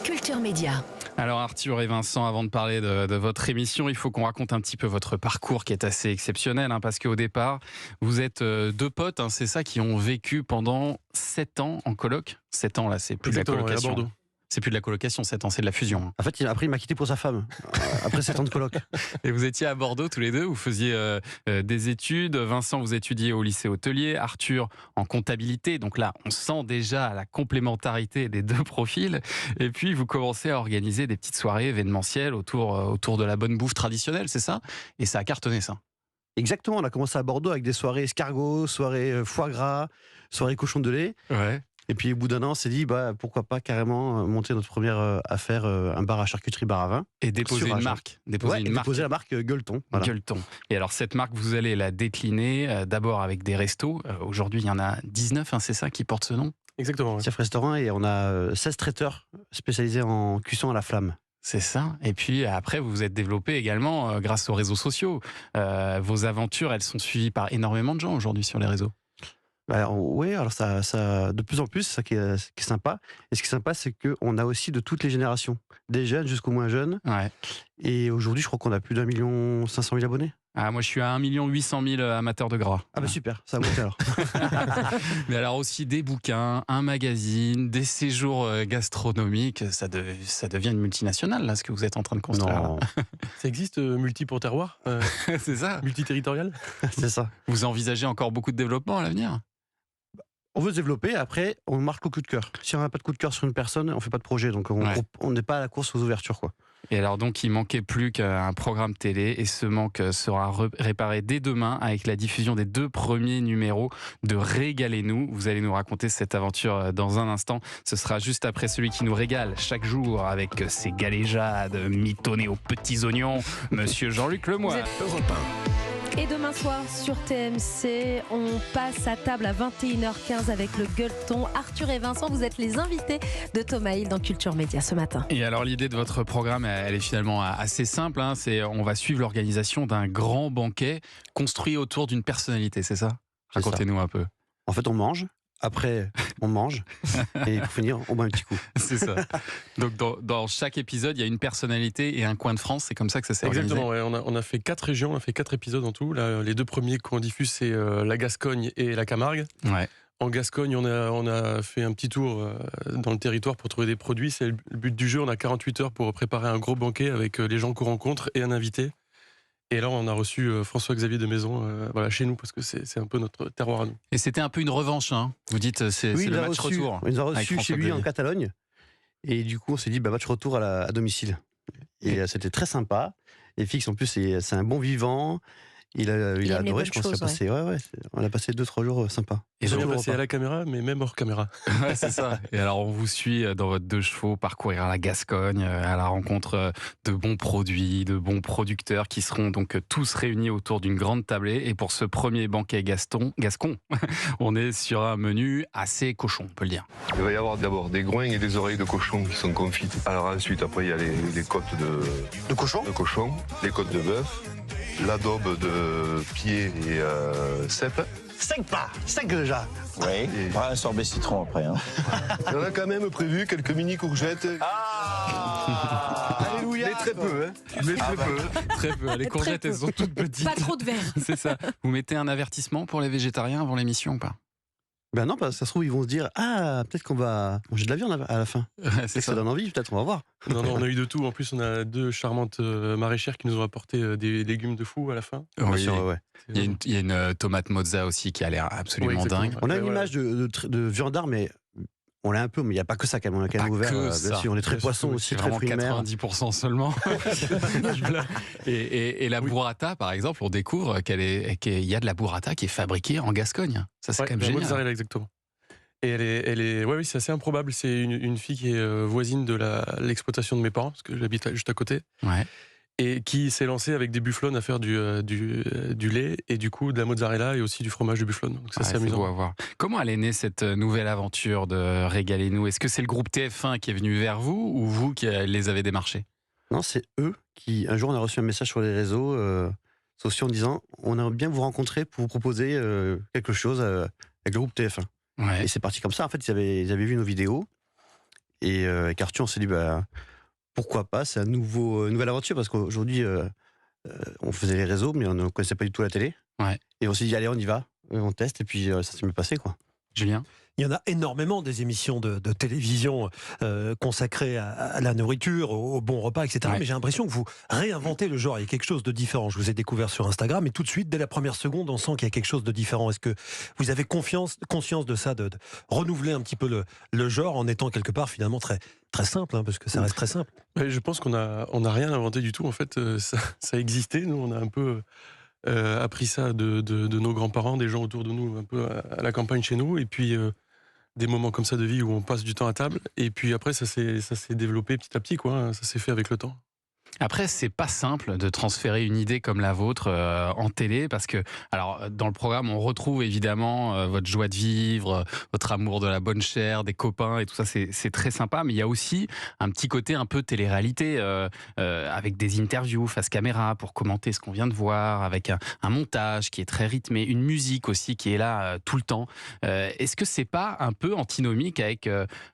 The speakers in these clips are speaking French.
Culture Média. Alors Arthur et Vincent, avant de parler de votre émission, il faut qu'on raconte un petit peu votre parcours qui est assez exceptionnel, parce qu'au départ, vous êtes deux potes, c'est ça, qui ont vécu pendant 7 ans en coloc. 7 ans là, c'est plus de la colocation. À Bordeaux. C'est plus de la colocation, 7 ans, c'est de la fusion. En fait, après, il m'a quitté pour sa femme, après 7 ans de coloc. Et vous étiez à Bordeaux tous les deux, vous faisiez des études. Vincent, vous étudiez au lycée hôtelier, Arthur en comptabilité. Donc là, on sent déjà la complémentarité des deux profils. Et puis, vous commencez à organiser des petites soirées événementielles autour de la bonne bouffe traditionnelle, c'est ça? Et ça a cartonné, ça. Exactement, on a commencé à Bordeaux avec des soirées escargots, soirées foie gras, soirées cochon de lait. Ouais. Et puis au bout d'un an, on s'est dit, pourquoi pas carrément monter notre première affaire, un bar à charcuterie, bar à vin. Et déposer une marque. Déposer la marque Gueuleton. Voilà. Gueuleton. Et alors cette marque, vous allez la décliner d'abord avec des restos. Aujourd'hui, il y en a 19, c'est ça, qui porte ce nom? Exactement. Chef restaurant, et on a 16 traiteurs spécialisés en cuisson à la flamme. C'est ça. Et puis après, vous vous êtes développé également grâce aux réseaux sociaux. Vos aventures, elles sont suivies par énormément de gens aujourd'hui sur les réseaux. Oui, alors ça, de plus en plus, c'est ça qui est sympa. Et ce qui est sympa, c'est qu'on a aussi de toutes les générations, des jeunes jusqu'aux moins jeunes. Ouais. Et aujourd'hui, je crois qu'on a plus d'1,5 million abonnés. Ah, moi, je suis à 1,8 million amateurs de gras. Ah super, ça a monté alors. Mais alors aussi des bouquins, un magazine, des séjours gastronomiques, ça devient une multinationale, là, ce que vous êtes en train de construire. Non. Ça existe multi pour terroir, C'est ça. multiterritorial. C'est ça. Vous envisagez encore beaucoup de développement à l'avenir? On veut se développer, après, on marque au coup de cœur. Si on n'a pas de coup de cœur sur une personne, on ne fait pas de projet. Donc on n'est pas à la course aux ouvertures, quoi. Et alors donc, il manquait plus qu'un programme télé, et ce manque sera réparé dès demain avec la diffusion des 2 premiers numéros de Régalez-nous. Vous allez nous raconter cette aventure dans un instant. Ce sera juste après celui qui nous régale chaque jour avec ses galéjades mitonnées aux petits oignons, Monsieur Jean-Luc Lemoyne. Europe 1. Et demain soir sur TMC, on passe à table à 21h15 avec le Gueuleton. Arthur et Vincent, vous êtes les invités de Thomas Hill dans Culture Média ce matin. Et alors l'idée de votre programme, elle est finalement assez simple. C'est on va suivre l'organisation d'un grand banquet construit autour d'une personnalité, c'est ça? Racontez-nous un peu. En fait, on mange. Après, on mange. Et pour finir, on boit un petit coup. C'est ça. Donc, dans chaque épisode, il y a une personnalité et un coin de France. C'est comme ça que ça s'est organisé. Exactement, ouais. On a fait 4 régions, on a fait 4 épisodes en tout. Là, les 2 premiers qu'on diffuse, c'est la Gascogne et la Camargue. Ouais. En Gascogne, on a fait un petit tour dans le territoire pour trouver des produits. C'est le but du jeu. On a 48 heures pour préparer un gros banquet avec les gens qu'on rencontre et un invité. Et là, on a reçu François-Xavier de Maison chez nous, parce que c'est un peu notre terroir à nous. Et c'était un peu une revanche, Vous dites, c'est le match retour. Il nous a reçu chez lui en Catalogne. Et du coup, on s'est dit, match retour à domicile. Et c'était très sympa. Et Fix, en plus, c'est un bon vivant. Il a adoré, je pense qu'il a passé. Ouais, on a passé 2-3 jours sympas. Et j'ai passé à la caméra, mais même hors caméra. Ouais, c'est ça. Et alors, on vous suit dans votre 2 chevaux parcourir la Gascogne, à la rencontre de bons produits, de bons producteurs qui seront donc tous réunis autour d'une grande tablée. Et pour ce premier banquet gascon, on est sur un menu assez cochon, on peut le dire. Il va y avoir d'abord des groins et des oreilles de cochon qui sont confites. Alors ensuite, après, il y a les côtes De cochon. les côtes de bœuf, l'adobe de pied et cèpe. 5 plats, 5 déjà. Oui, pas un sorbet citron après. Il y en a quand même prévu quelques mini courgettes. Alléluia. Mais très peu, Mais très peu. Les courgettes, elles sont toutes petites. Pas trop de verre. C'est ça. Vous mettez un avertissement pour les végétariens avant l'émission ou pas? Ben non, ça se trouve, ils vont se dire, peut-être qu'on va manger de la viande à la fin. C'est Ça donne envie, peut-être, on va voir. Non, on a eu de tout. En plus, on a 2 charmantes maraîchères qui nous ont apporté des légumes de fou à la fin. Bien Oui. sûr, ouais. Il y a une tomate mozza aussi qui a l'air absolument dingue. On a une image de viandard, mais on l'a un peu, mais il n'y a pas que ça quand même. On a quand même ouvert. Bien sûr, on est très poisson aussi, très vraiment fruits de mer. 90% seulement. et la burrata, par exemple, on découvre qu'il y a de la burrata qui est fabriquée en Gascogne. Ça, c'est quand même génial. Mozzarella, exactement. Et oui, c'est assez improbable. C'est une fille qui est voisine de l'exploitation de mes parents, parce que j'habite juste à côté. Ouais. Et qui s'est lancée avec des bufflons à faire du lait et du coup de la mozzarella et aussi du fromage de bufflon. Donc ça, c'est amusant. Beau à voir. Comment elle est née cette nouvelle aventure de Régalez-nous? Est-ce que c'est le groupe TF1 qui est venu vers vous ou vous qui les avez démarchés? Non, c'est eux qui, un jour, on a reçu un message sur les réseaux sociaux en disant, on aimerait bien vous rencontrer pour vous proposer quelque chose avec le groupe TF1. Ouais. Et c'est parti comme ça. En fait, ils avaient vu nos vidéos Et avec Arthur, on s'est dit, pourquoi pas, c'est une nouvelle aventure, parce qu'aujourd'hui, on faisait les réseaux, mais on ne connaissait pas du tout la télé. Ouais. Et on s'est dit, allez, on y va, on teste, et puis ça s'est mieux passé, quoi. Julien ? Il y en a énormément des émissions de télévision consacrées à la nourriture, au bon repas, etc. Ouais. Mais j'ai l'impression que vous réinventez le genre. Il y a quelque chose de différent. Je vous ai découvert sur Instagram et tout de suite, dès la première seconde, on sent qu'il y a quelque chose de différent. Est-ce que vous avez conscience de ça, de renouveler un petit peu le genre en étant quelque part finalement très, très simple, hein, parce que ça reste très simple. Ouais, je pense qu'on a rien inventé du tout. En fait, ça existait. Nous, on a un peu appris ça de nos grands-parents, des gens autour de nous, un peu à la campagne chez nous. Et puis, des moments comme ça de vie où on passe du temps à table. Et puis après, ça s'est développé petit à petit, quoi. Ça s'est fait avec le temps. Après, c'est pas simple de transférer une idée comme la vôtre en télé, parce que, alors, dans le programme, on retrouve évidemment votre joie de vivre, votre amour de la bonne chair, des copains et tout ça, c'est très sympa, mais il y a aussi un petit côté un peu télé-réalité, avec des interviews face caméra pour commenter ce qu'on vient de voir, avec un montage qui est très rythmé, une musique aussi qui est là tout le temps. Est-ce que c'est pas un peu antinomique avec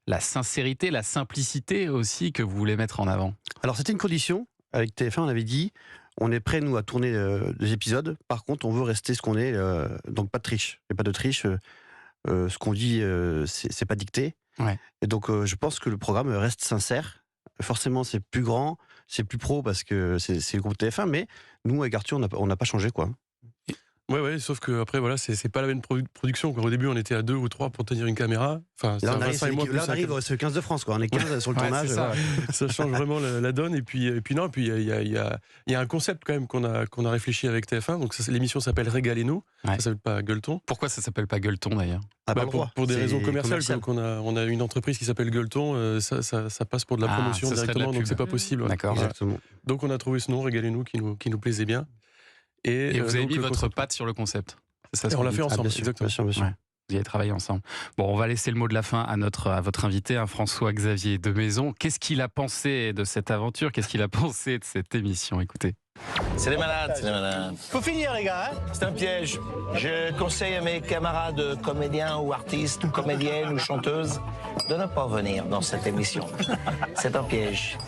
la sincérité, la simplicité aussi que vous voulez mettre en avant ? Alors, c'était une condition. Avec TF1, on avait dit, on est prêt, nous, à tourner des épisodes. Par contre, on veut rester ce qu'on est, donc pas de triche. Il n'y a pas de triche. Ce qu'on dit, c'est pas dicté. Ouais. Et donc, je pense que le programme reste sincère. Forcément, c'est plus grand, c'est plus pro parce que c'est le groupe TF1. Mais nous, avec Arthur, on n'a pas changé, quoi. Ouais, sauf que après, voilà, c'est pas la même production. Au début, on était à 2 ou 3 pour tenir une caméra. Enfin, Là, on Vincent et moi, plus arrive sur le 15 de France, quoi. On est 15 sur le tournage. c'est ça. ça change vraiment la donne. Et puis il y a un concept quand même qu'on a réfléchi avec TF1. Donc l'émission s'appelle Régalez-nous. Ouais. Ça s'appelle pas Gueuleton. Pourquoi ça s'appelle pas Gueuleton d'ailleurs ? Pour des raisons commerciales, comme on a une entreprise qui s'appelle Gueuleton, ça passe pour de la promotion ça serait de la directement, donc pub. c'est pas possible. Ouais. D'accord. Voilà. Exactement. Donc on a trouvé ce nom, Régalez-nous, qui nous plaisait bien. Et vous avez donc, mis le votre concept. patte sur le concept. C'est ça, Et ce on qu'on l'a dit. fait ensemble, Bien sûr, exactement. bien sûr. Ouais. Vous y avez travaillé ensemble. Bon, on va laisser le mot de la fin à votre invité, François-Xavier Demaison. Qu'est-ce qu'il a pensé de cette aventure ? Qu'est-ce qu'il a pensé de cette émission ? Écoutez. C'est des malades, c'est des malades. Faut finir, les gars, hein. C'est un piège. Je conseille à mes camarades comédiens ou artistes ou comédiennes ou chanteuses de ne pas venir dans cette émission. C'est un piège.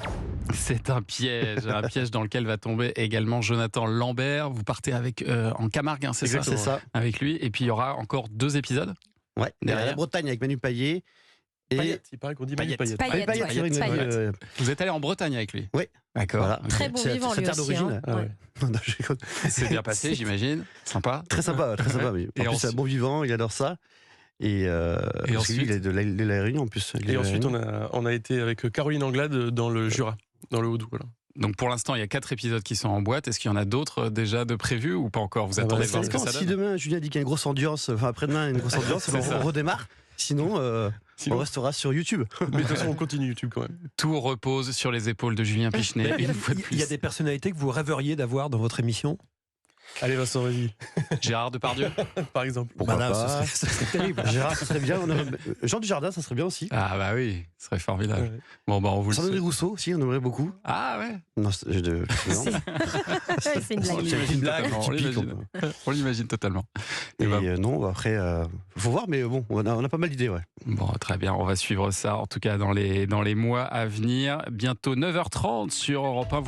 C'est un piège dans lequel va tomber également Jonathan Lambert. Vous partez avec en Camargue, hein, c'est ça ? C'est ça. Avec lui. Et puis il y aura encore 2 épisodes. Ouais. Derrière. La Bretagne avec Manu Payet. Et Payette, il paraît qu'on dit Manu Payette. Payette, Payet, ouais. sur une- Payet. Vous êtes allé en Bretagne avec lui ? Oui. D'accord. Voilà. Ok. Très bon C'est vivant, sa lui terre aussi. d'origine. hein. Ouais. Non, je déconne. C'est bien passé, j'imagine. Sympa. Très sympa, très sympa. Oui. Et En plus, c'est un bon vivant, il adore ça. Et parce que ensuite lui, il est de la Réunion en plus. Et ensuite, on a été avec Caroline Anglade dans le Jura, dans le Haut-Doubs. Voilà. Donc pour l'instant, il y a 4 épisodes qui sont en boîte. Est-ce qu'il y en a d'autres déjà de prévus ou pas encore ? Vous attendez de voir ce que ça Si donne ? demain, Julien dit qu'il y a une grosse ambiance, enfin après-demain, une grosse ambiance, C'est ça. on redémarre. Sinon, Sinon- on restera sur YouTube. Mais de toute façon, on continue YouTube quand même. Tout repose sur les épaules de Julien Pichenet. Une fois de Il y a plus. des personnalités que vous rêveriez d'avoir dans votre émission ? Allez, Vincent, vas-y, Gérard Depardieu. par exemple. Pourquoi Bah là, pas ce serait terrible. Gérard, ça serait bien. Jean Dujardin, ça serait bien aussi. Ah bah oui, ce serait formidable. Ouais. Bon bah on vous le Sandrine souhaite. Rousseau aussi, on aimerait beaucoup. Ah ouais. Non, non. C'est une On blague. l'imagine blague totalement. On typique, l'imagine. On l'imagine totalement. Et Et ben, non, après, faut voir, mais bon, on a pas mal d'idées, ouais. bon, très bien, on va suivre ça en tout cas dans les mois à venir. Bientôt 9h30 sur Europe 1.